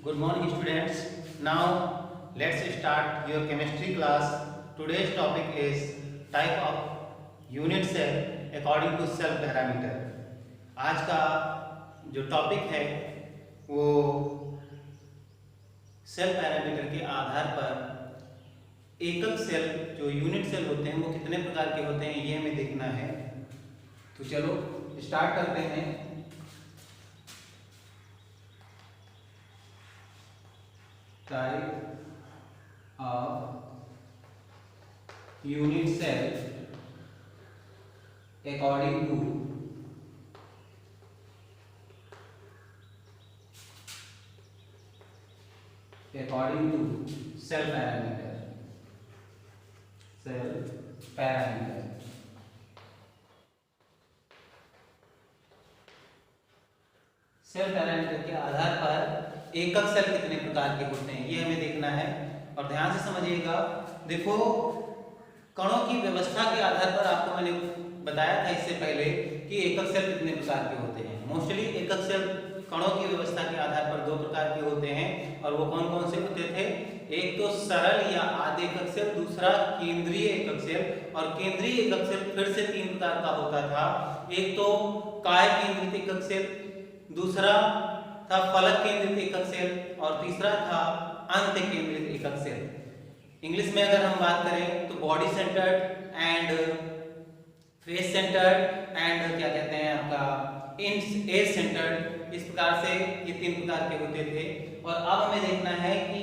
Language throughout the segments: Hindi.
Good morning students. Now let's start your chemistry class. Today's topic is type of unit cell according to cell parameter. आज का जो टॉपिक है वो सेल पैरामीटर के आधार पर एकक सेल जो यूनिट सेल होते हैं वो कितने प्रकार के होते हैं ये हमें देखना है। तो चलो स्टार्ट करते हैं। Type of unit cell according to cell parameter. Cell parameter के आधार पर एकक सेल कितने प्रकार के होते हैं ये हमें देखना है और ध्यान से समझिएगा। देखो कणों की व्यवस्था के आधार पर आपको मैंने बताया था इससे पहले कि एकक सेल कितने प्रकार के होते हैं। मोस्टली एकक सेल कणों की व्यवस्था के आधार पर दो प्रकार के होते हैं और वो कौन कौन से होते थे। एक तो सरल या आध एकक सेल, दूसरा केंद्रीय एकक सेल। और केंद्रीय एकक सेल फिर से तीन प्रकार का होता था। एक तो काय केंद्रित एकक सेल, दूसरा था फलक केंद्रित एकक सेल और तीसरा था अंत केंद्रित एकक सेल। इंग्लिश में अगर हम बात करें तो body centred and face centred and क्या कहते हैं आपका एज सेंटर्ड, इस प्रकार से ये तीन प्रकार के होते थे। और अब हमें देखना है कि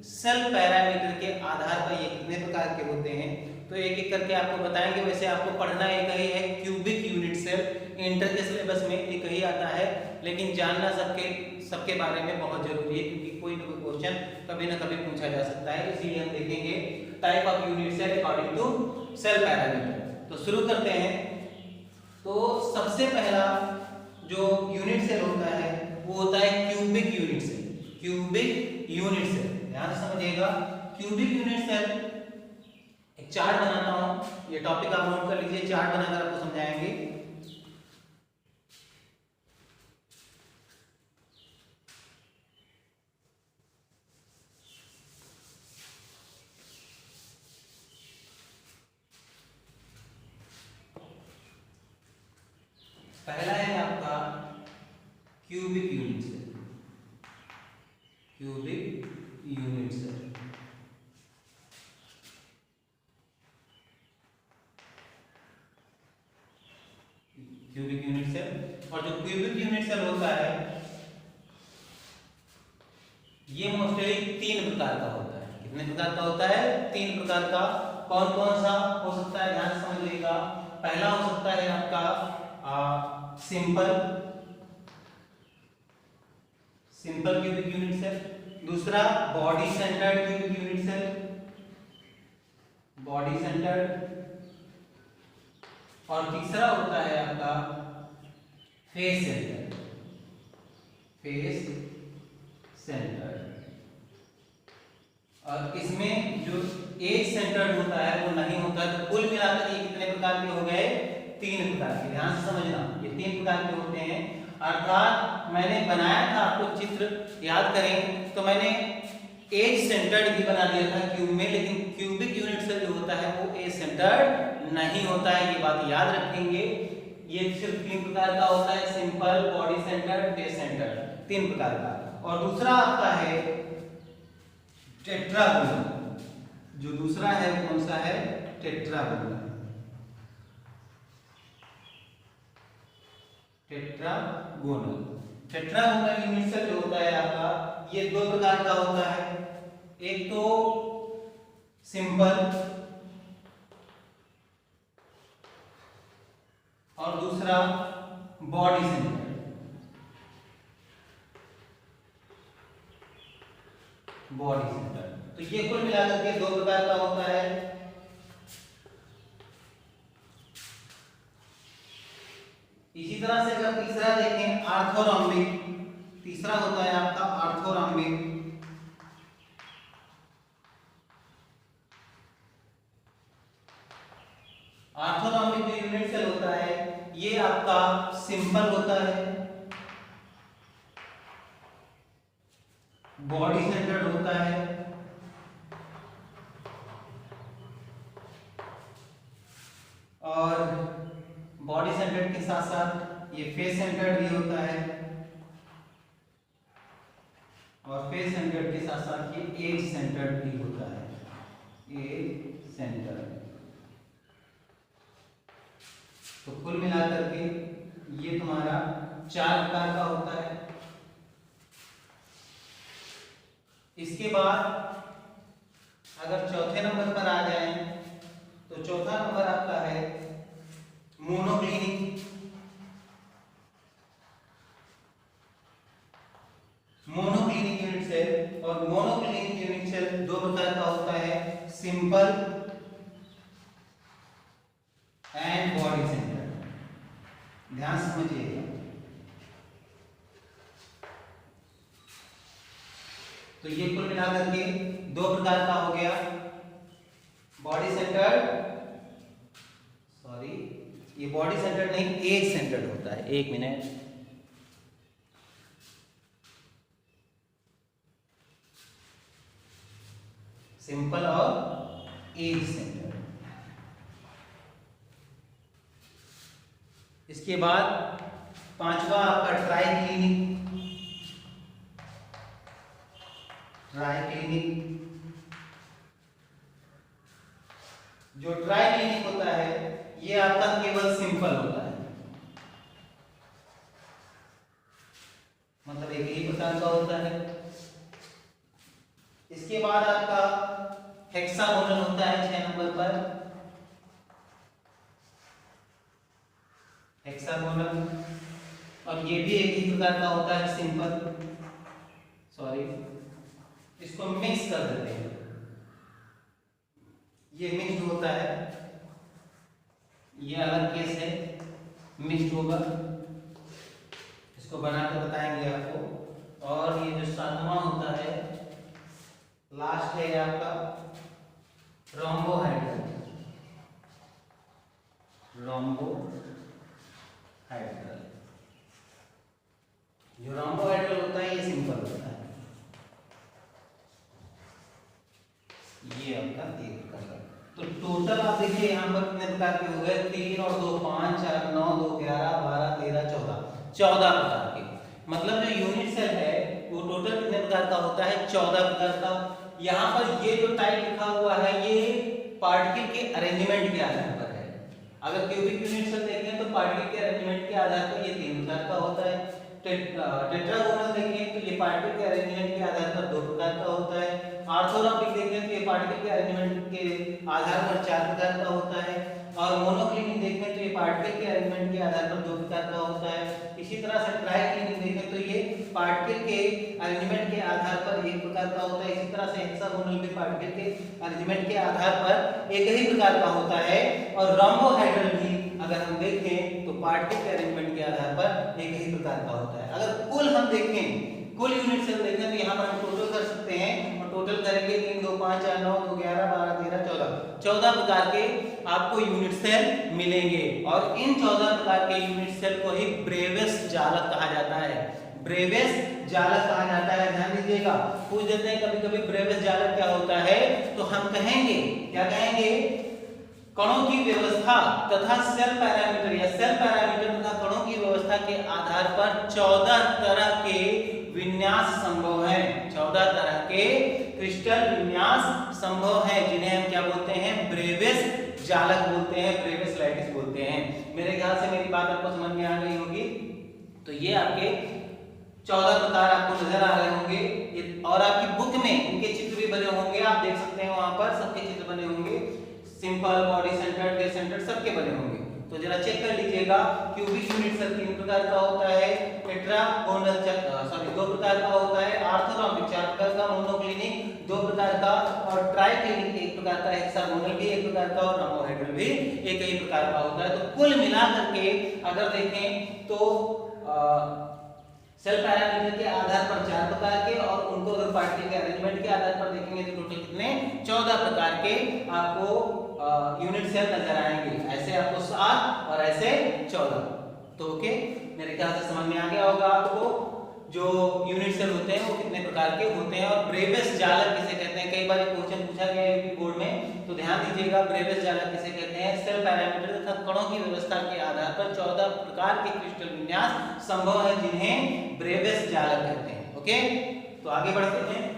सेल पैरामीटर के आधार पर ये कितने प्रकार के होते हैं। तो एक एक करके आपको बताएंगे। वैसे आपको पढ़ना एक ही है क्यूबिक यूनिट सेल, इंटर के सिलेबस में एक ही आता है, लेकिन जानना सबके बारे में बहुत जरूरी है क्योंकि कोई ना कोई क्वेश्चन कभी ना कभी पूछा जा सकता है। इसीलिए हम देखेंगे type of unit cell according to cell parameter. तो शुरू करते हैं। तो सबसे पहला जो यूनिट सेल होता है वो होता है cubic unit cell. Cubic unit cell ध्यान से समझिएगा। क्यूबिक यूनिट सेल एक चार्ट बनाता हूं, ये टॉपिक आप नोट कर लीजिए। चार्ट बनाकर आपको समझाएंगे। पहला है आपका cubic unit cell. Cubic unit cell cubic unit cell. और जो क्यूबिक यूनिट सेल होता है ये मोस्टली तीन प्रकार का होता है। कितने प्रकार का होता है? तीन प्रकार का। कौन कौन सा हो सकता है ध्यान से समझिएगा। पहला हो सकता है आपका सिंपल क्यूबिक यूनिट सेल, दूसरा body centred cubic unit cell, body centred, और तीसरा होता है आपका फेस सेंटर्ड, फेस सेंटर्ड। और इसमें जो एज सेंटर्ड होता है वो नहीं होता। तो कुल मिलाकर ये कितने प्रकार के हो गए? तीन प्रकार के। ध्यान से समझना, ये तीन प्रकार के होते हैं। अर्थात मैंने बनाया था, आपको चित्र याद करें तो मैंने एज सेंटर्ड भी बना दिया था क्यूब में, लेकिन क्यूबिक यूनिट सेल जो होता है वो एज सेंटर्ड नहीं होता है। ये बात याद रखेंगे। ये सिर्फ तीन प्रकार का होता है, simple, body centred, face centred, तीन प्रकार का। और दूसरा आपका है टेट्रागोनल। जो दूसरा है कौन सा है? टेट्रागोनल। टेट्रागोनल यूनिट सेल जो होता है आपका ये दो प्रकार का होता है। एक तो सिंपल और दूसरा बॉडी सेंटर्ड। Body centred. तो ये कुल मिलाकर के दो प्रकार का होता है। इसी तरह से अगर तीसरा देखें आर्थोरॉम्बिक, तीसरा होता है आपका आर्थोरॉम्बिक। आर्थोरॉम्बिक जो यूनिट सेल होता है ये आपका सिंपल होता है बॉडी सेंटर्ड होता है, और बॉडी सेंटर्ड के साथ साथ ये फेस सेंटर्ड भी होता है, और फेस सेंटर्ड के साथ साथ ये एज सेंटर्ड भी होता है, एज सेंटर्ड। तो कुल मिलाकर के ये तुम्हारा 4 प्रकार का होता है। इसके बाद अगर चौथे नंबर पर आ जाए तो चौथा नंबर आपका है मोनोक्लिनिक। मोनोक्लिनिक यूनिट सेल, और मोनोक्लिनिक यूनिट सेल 2 प्रकार का होता है, सिंपल एंड बॉडी सेंटर। ध्यान से समझिएगा। तो ये कुल मिलाकर के 2 प्रकार का हो गया, बॉडी सेंटर्ड, सॉरी ये बॉडी सेंटर्ड नहीं, एज सेंटर्ड होता है। 1 मिनट, सिंपल और एज सेंटर्ड। इसके बाद 5वां आपका ट्राई क्लिनिक। ट्राई क्लिनिक, जो ट्राई क्लिनिक होता है ये आपका केवल सिंपल होता है, मतलब एक ही प्रकार का होता है। इसके बाद आपका हेक्सागोनल होता है 6 नंबर पर, हेक्सागोनल, और ये भी एक ही प्रकार का होता है, सिंपल, सॉरी इसको मिक्स कर देते हैं, ये मिक्स्ड होता है, ये अलग केस है, मिक्स्ड होगा, इसको बनाकर बताएंगे आपको। और ये जो 7वां होता है, लास्ट है आपका रोम्बोहाइड्रल। रोम्बोहाइड्रल, जो रोम्बोहाइड्रल होता है ये सिंपल होता है। ये आपका 3 प्रकार का। तो टोटल आप देखिए यहाँ पर कितने प्रकार के हो गए, 3 और 2 5, 4 9 2 11 12 13 14 प्रकार के। मतलब जो यूनिट सेल है वो टोटल कितने प्रकार का होता है, 14 प्रकार का। यहाँ पर ये जो टाइप लिखा हुआ है ये पार्टिकल के अरेंजमेंट के आधार पर है। अगर क्यूबिक यूनिट सेल देखें तो पार्टिकल के अरेंजमेंट के आधार पर ये 3 प्रकार का होता है। टेट्रागोनल देखें तो ये पार्टिकल के अरेंजमेंट के आधार पर 2 प्रकार का होता है। ऑर्थोरॉम्बिक देखें तो ये पार्टिकल के अरेंजमेंट के आधार पर 4 प्रकार का होता है। और मोनोक्लिनिक देखें तो ये पार्टिकल के अरेंजमेंट के आधार पर 2 प्रकार का होता है। इसी तरह से ट्राइक्लिनिक देखें तो ये पार्टिकल के अरेंजमेंट के आधार पर 1 प्रकार का होता है। इसी तरह से हेक्सागोनल भी पार्टिकल के अरेंजमेंट के आधार पर एक ही प्रकार का होता है। और रोम्बोहाइड्रल भी अगर हम देखें तो पार्टिकल के अरेंजमेंट के आधार पर एक ही प्रकार का होता है। अगर कुल हम देखें, कुल यूनिट सेल देखें तो यहाँ पर हम टोटल कर सकते हैं, और टोटल करेंगे 3 2 5 4 9 2 11 12 13 14 प्रकार के आपको यूनिट सेल मिलेंगे। और इन 14 प्रकार के यूनिट सेल को ही ब्रेवियस जालक कहा जाता है। ब्रेवियस जालक कहा जाता है, ध्यान दीजिएगा। पूछ देते हैं कभी कभी ब्रेवियस जालक क्या होता है, तो हम कहेंगे, क्या कहेंगे, कणों की व्यवस्था तथा सेल पैरामीटर या सेल पैरामीटर तथा कणों की व्यवस्था के आधार पर 14 तरह के विन्यास संभव है। 14 तरह के क्रिस्टल विन्यास संभव है, जिन्हें हम क्या बोलते हैं, ब्रेवियस जालक बोलते हैं, ब्रेवियस लैटिस बोलते हैं। मेरे ख्याल से मेरी बात आपको समझ में आ गई होगी। तो ये आपके 14 प्रकार आपको नजर आ रहे होंगे, और आपकी बुक में इनके चित्र भी बने होंगे, आप देख सकते हैं, वहां पर सबके चित्र बने होंगे, simple, body centred, face centred, सबके बने होंगे। तो जरा चेक कर लीजिएगा। क्यूबिक यूनिट सेल 3 प्रकार का होता है, टेट्रागोनल 2 प्रकार का होता है, ऑर्थोरॉम्बिक 4 प्रकार का, मोनोक्लिनिक 2 प्रकार का, और ट्राइक्लिनिक 1 प्रकार का, हेक्सागोनल भी 1 प्रकार का, और रोम्बोहाइड्रल भी एक ही प्रकार का होता है। तो कुल मिलाकर के अगर देखें तो सेल पैरामीटर के आधार पर 4 प्रकार के, और उनको अगर पार्टिकल के अरेंजमेंट के आधार पर देखेंगे तो टोटल कितने, 14 प्रकार के आपको यूनिट सेल नजर आएंगे। ऐसे आपको 7 और ऐसे 14। तो ओके, मेरे ख्याल से समझ में आ गया होगा आपको। जो यूनिट सेल होते हैं वो कितने प्रकार के होते हैं, और ब्रेवियस जालक किसे कहते हैं। कई बार ये क्वेश्चन पूछा गया है यूपी बोर्ड में, तो ध्यान दीजिएगा ब्रेवियस जालक किसे कहते हैं। सेल पैरामीटर तथा कणों की व्यवस्था के आधार पर 14 प्रकार के क्रिस्टल विन्यास संभव है जिन्हें ब्रेवियस जालक कहते हैं। ओके, तो आगे बढ़ते हैं।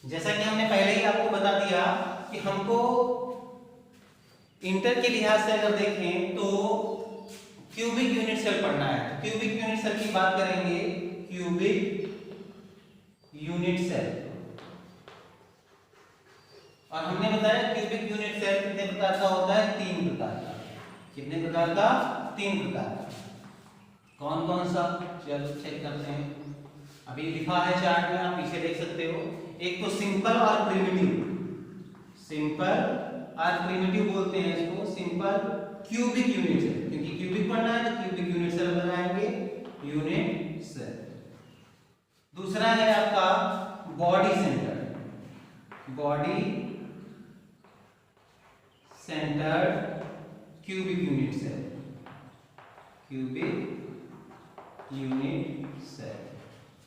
जैसा कि हमने पहले ही आपको बता दिया कि हमको इंटर के लिहाज से अगर देखें तो क्यूबिक यूनिट सेल पढ़ना है। तो क्यूबिक यूनिट सेल की बात करेंगे, क्यूबिक यूनिट सेल, और हमने बताया क्यूबिक यूनिट सेल कितने प्रकार का होता है, 3 प्रकार का। कितने प्रकार का, 3 प्रकार का। कौन कौन सा, चलो चेक करते हैं। अभी लिखा है चार्ट में, आप पीछे देख सकते हो। एक तो सिंपल और प्रिमिटिव, सिंपल और प्रिमिटिव बोलते हैं इसको। सिंपल क्यूबिक यूनिट सेल, क्योंकि क्यूबिक पढ़ना है तो क्यूबिक यूनिट सेल बनाएंगे, यूनिट सेल। दूसरा है आपका body centre, body centre cubic unit cell, cubic unit cell.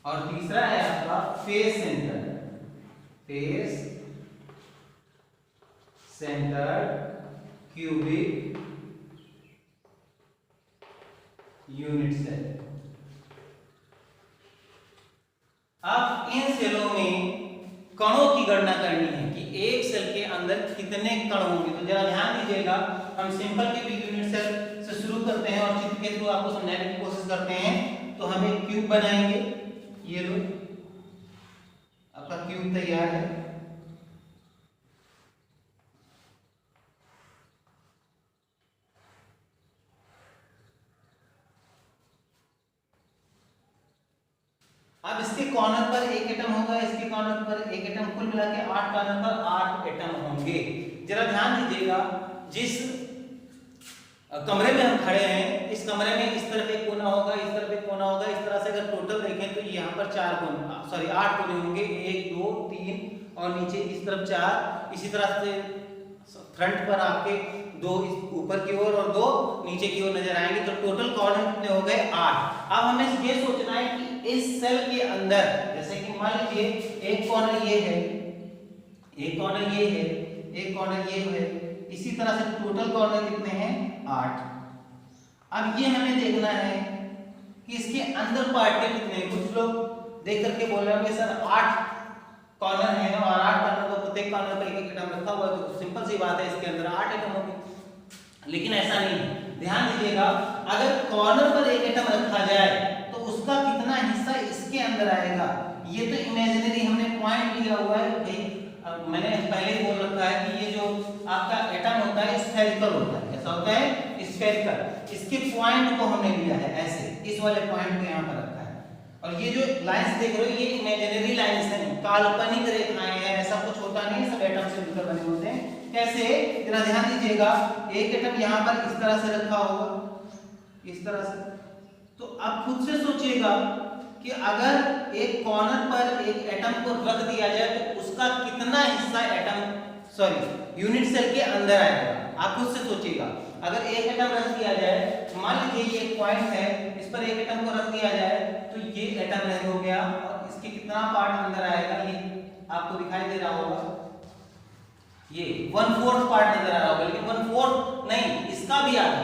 और तीसरा है आपका face centre, face centre cubic unit cell. अब इन सेलों में कणों की गणना करनी है कि एक सेल के अंदर कितने कण होंगे। तो जरा ध्यान दीजिएगा, हम सिंपल क्यूबिक यूनिट सेल से शुरू करते हैं और चित्र के थ्रू आपको समझाने की कोशिश करते हैं। तो हम एक क्यूब बनाएंगे, ये लो आपका क्यूब तैयार है। अब इसके कॉर्नर पर एक एटम होगा, इसके कॉर्नर पर एक एटम, कुल मिला के 8 कॉर्नर पर 8 एटम होंगे। जरा ध्यान दीजिएगा, जिस कमरे में हम खड़े हैं, इस कमरे में इस तरफ एक कोना होगा, इस तरफ एक कोना होगा। इस तरह से अगर टोटल देखें तो यहाँ पर 8 कोने होंगे, 1 2 3 और नीचे इस तरफ 4। इसी तरह से फ्रंट पर आपके 2 ऊपर की ओर और 2 नीचे की ओर नजर आएंगे। तो टोटल कॉर्नर कितने हो गए, 8। अब हमें ये सोचना है कि इस सेल के अंदर, जैसे कि मान लीजिए एक कॉर्नर ये है, एक कॉर्नर ये है, एक कॉर्नर ये है, इसी तरह से टोटल कॉर्नर कितने हैं, 8। अब ये हमें देखना है कि इसके अंदर पार्टिकल कितने हैं। कुछ लोग देख करके बोल रहे होंगे सर 8 कॉर्नर है और 8 कॉर्नर को प्रत्येक कॉर्नर पर एक एटम रखा हुआ है, तो सिंपल सी बात है इसके अंदर 8 एटम होंगे। लेकिन ऐसा नहीं है, ध्यान दीजिएगा, अगर कॉर्नर पर एक एटम रखा जाए तो उसका कितना हिस्सा इसके अंदर आएगा। ये तो इमेजिनरी हमने पॉइंट लिया हुआ है भाई, मैंने पहले ही बोल रखा है कि ये जो आपका एटम होता है स्फेरिकल होता है। कैसा होता है, स्फेरिकल। इसके पॉइंट को हमने लिया है ऐसे, इस वाले पॉइंट को यहाँ पर रखा है। और ये जो लाइंस देख रहे हो ये इमेजिनरी लाइंस हैं, काल्पनिक रेखाएं हैं, ऐसा कुछ होता नहीं, सब एटम से मिलकर बने होते हैं। कैसे, जरा ध्यान दीजिएगा, एक एटम यहाँ पर इस तरह से रखा होगा, इस तरह से। तो आप खुद से सोचिएगा कि अगर एक कॉर्नर पर एक एटम को रख दिया जाए तो उसका कितना हिस्सा यूनिट सेल के अंदर आएगा। आप खुद से सोचिएगा, अगर एक एटम रख दिया जाए, मान लीजिए ये एक पॉइंट है, इस पर एक एटम को रख दिया जाए तो ये एटम नहीं हो गया, और इसके कितना पार्ट अंदर आएगा, ये आपको दिखाई दे रहा होगा, ये 1/4 पार्ट नजर आ रहा होगा। लेकिन 1/4 नहीं, इसका भी आधा,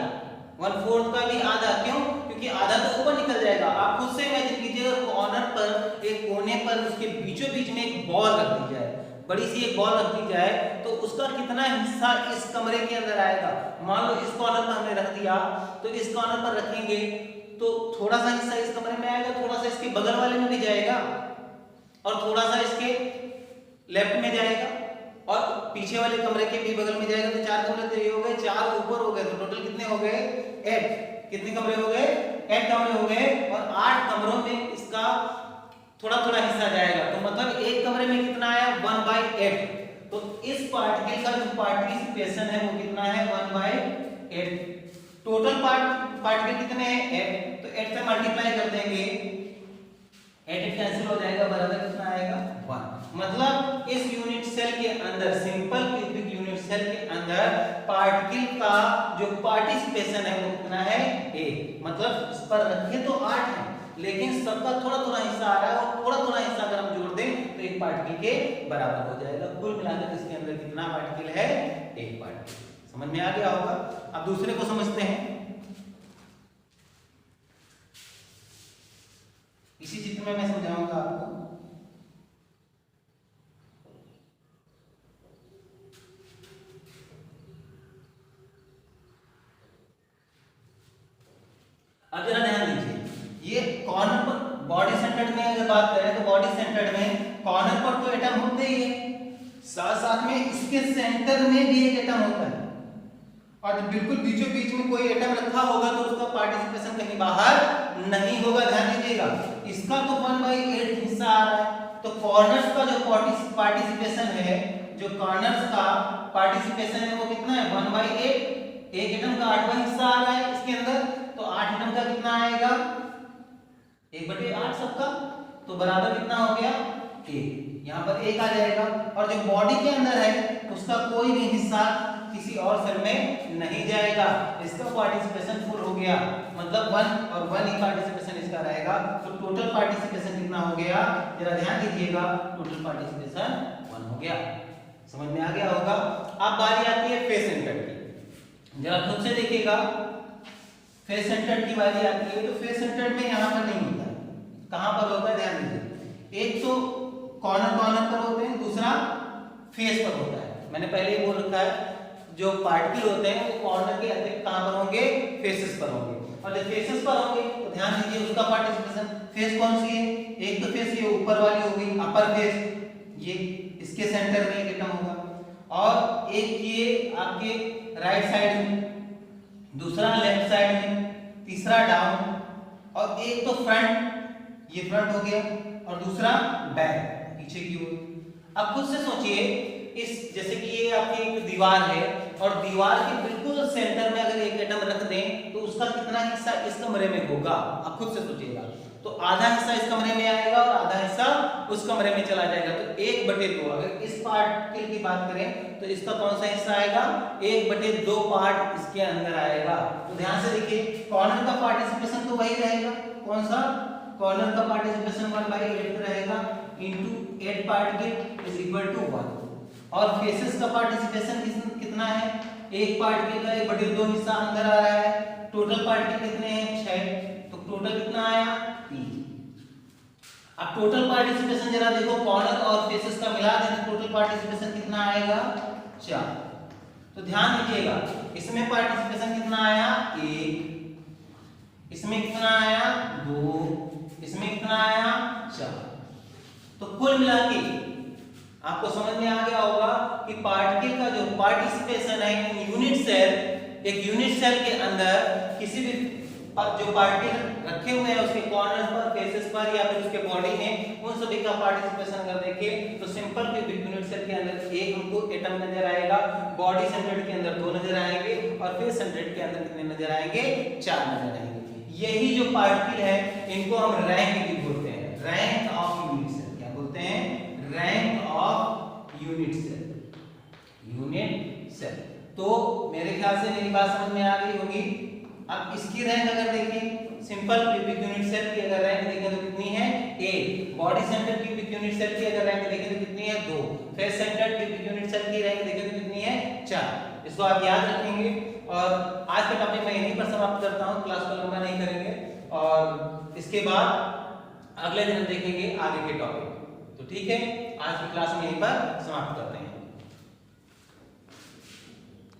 1/4 का भी आधा। क्यों, क्योंकि आधा तो ऊपर निकल जाएगा। आप खुद से इमेजिन कीजिए, कॉर्नर पर एक कोने पर उसके बीचों बीच में एक बॉल रख दी जाए, बड़ी सी एक बॉल रख दी जाए, तो उसका कितना हिस्सा इस कमरे के अंदर आएगा। मान लो इस कॉर्नर पर हमने रख दिया, तो इस कॉर्नर पर रखेंगे तो थोड़ा सा हिस्सा इस कमरे में आएगा, थोड़ा सा इसके बगल वाले में भी जाएगा, और थोड़ा सा इसके लेफ्ट में जाएगा, और पीछे वाले कमरे के भी बगल में जाएगा। तो 4 कमरे तो ये हो गए, 4 ऊपर हो गए, तो टोटल कितने हो गए, 8। कितने कमरे हो गए, 8 कमरे हो गए, और 8 कमरों में इसका थोड़ा थोड़ा हिस्सा जाएगा। तो मतलब एक कमरे में कितना आया, 1/8। तो इस पार्टिकल का जो पार्टिसिपेशन है वो कितना है 1/8। टोटल पार्टिकल कितने हैं 8, तो 8 से मल्टीप्लाई कर देंगे, 8 कैंसिल हो जाएगा, बराबर कितना आएगा 1। मतलब इस यूनिट सेल के अंदर, सिंपल क्यूबिक यूनिट सेल के अंदर पार्टिकल का जो पार्टिसिपेशन है वो कितना है 1। मतलब इस पर रखे तो 8 है, लेकिन सबका थोड़ा थोड़ा हिस्सा आ रहा है, और थोड़ा थोड़ा हिस्सा अगर हम जोड़ दें तो एक पार्टिकल के बराबर हो जाएगा। कुल मिलाकर इसके अंदर कितना पार्टिकल है 1 पार्टिकल। समझ में आ गया होगा। अब दूसरे को समझते हैं। इसी चित्र में मैं समझाऊंगा आपको। अब जरा ध्यान दीजिए, ये कॉर्नर पर बॉडी सेंटर्ड में अगर बात करें तो बॉडी सेंटर्ड में कॉर्नर पर तो एटम होते ही है, साथ साथ में इसके सेंटर में भी एक एटम होता है, और बिल्कुल बीचों बीच में कोई एटम रखा होगा तो उसका पार्टिसिपेशन कहीं बाहर नहीं होगा। ध्यान दीजिएगा, इसका तो 1/8 हिस्सा आ रहा है, तो कॉर्नर्स का जो पार्टिसिपेशन है, जो कॉर्नर्स का पार्टिसिपेशन है वो कितना है 1/8। एक एटम का 8वां हिस्सा आ रहा है इसके अंदर, तो 8 एटम का कितना आएगा 1/8 सबका, तो बराबर कितना हो गया 1। यहाँ पर 1 आ जाएगा। और जो बॉडी के अंदर है उसका कोई भी हिस्सा किसी और सेल में नहीं जाएगा, इसका पार्टिसिपेशन फुल हो गया। मतलब 1 और 1 ही पार्टिसिपेशन इसका रहेगा, तो टोटल पार्टिसिपेशन कितना हो गया, जरा ध्यान दीजिएगा, टोटल पार्टिसिपेशन 1 हो गया। समझ में आ गया होगा। अब बारी आती है फेस सेंटर्ड की। जरा खुद से देखिएगा, फेस सेंटर्ड की बारी आती है, तो फेस सेंटर्ड में यहाँ पर नहीं होता है, कहाँ पर होता है ध्यान दीजिए। एक तो कॉर्नर पर होते हैं, दूसरा फेस पर होता है। मैंने पहले ही बोल रखा है, जो पार्टिकल होते हैं वो कॉर्नर के अतिरिक्त कहां पर होंगे, फेसेस पर होंगे। और जब फेसेस पर होंगे तो ध्यान दीजिए उसका पार्टिसिपेशन, फेस कौन सी है, एक तो फेस ये ऊपर वाली होगी अपर फेस, ये इसके सेंटर में एक एटम होगा, और एक ये आपके राइट साइड में, दूसरा लेफ्ट साइड में, तीसरा डाउन, और एक तो फ्रंट, ये फ्रंट हो गया, और दूसरा बैक पीछे की ओर। अब खुद से सोचिए, इस जैसे कि ये आपकी एक दीवार है, और दीवार के बिल्कुल सेंटर में अगर एक एटम रख दें तो उसका कितना हिस्सा इस कमरे में होगा, आप खुद से सोचिएगा। तो आधा हिस्सा इस कमरे में आएगा और आधा हिस्सा उस कमरे में चला जाएगा, तो 1/2। अगर इस पार्टिकल की बात करें तो इसका कौन सा हिस्सा आएगा, 1/2 पार्ट इसके अंदर आएगा। तो ध्यान से देखिए, कॉर्नर का पार्टिसिपेशन तो वही रहेगा, कौन सा, कॉर्नर का पार्टिसिपेशन 1/8 रहेगा, into 8 particle is equal to 1। और फेसेस का पार्टिसिपेशन कितना है, एक पार्टिकल का 1/2 हिस्सा अंदर आ रहा है, टोटल पार्टिकल कितने हैं 6, तो टोटल कितना आया 3। अब टोटल पार्टिसिपेशन जरा देखो, कॉर्नर और फेसेस का मिला दें तो टोटल पार्टिसिपेशन कितना आएगा 4। तो ध्यान दीजिएगा, इसमें पार्टिसिपेशन कितना आया 1, इसमें कितना आया 2, इसमें कितना आया 4। तो कुल मिला के आपको समझ में आ गया होगा कि पार्टिकल का जो पार्टिसिपेशन है यूनिट सेल, एक यूनिट सेल के अंदर किसी भी जो पार्टिकल रखे हुए हैं उसके कॉर्नर पर, फेसेस पर, या फिर उसके बॉडी में, उन सभी का पार्टिसिपेशन अगर देखें तो सिंपल क्यूबिक यूनिट सेल के अंदर एक हमको एटम नजर आएगा, बॉडी सेंटर्ड के अंदर 2 नजर आएंगे, और फेस सेंटर्ड के अंदर कितने नजर आएंगे 4 नजर आएंगे। यही जो पार्टिकल है इनको हम रैंक भी बोलते हैं, रैंक ऑफ यूनिट सेल। क्या बोलते हैं, rank of unit cell, unit cell. तो मेरे ख्याल से मेरी बात समझ में आ गई होगी। अब इसकी रैंक अगर देखें, सिंपल क्यूबिक यूनिट सेल की अगर रैंक देखें तो कितनी है 1, body centred cubic unit cell की अगर रैंक देखें तो कितनी है 2, face centred cubic unit cell की रैंक देखें तो कितनी है 4। इसको आप याद रखेंगे। और आज का टॉपिक मैं यहीं पर समाप्त करता हूं, क्लास को लंबा नहीं करेंगे, और इसके बाद अगले दिन हम देखेंगे आगे के टॉपिक। तो ठीक है, आज की क्लास में यहीं पर समाप्त करते हैं।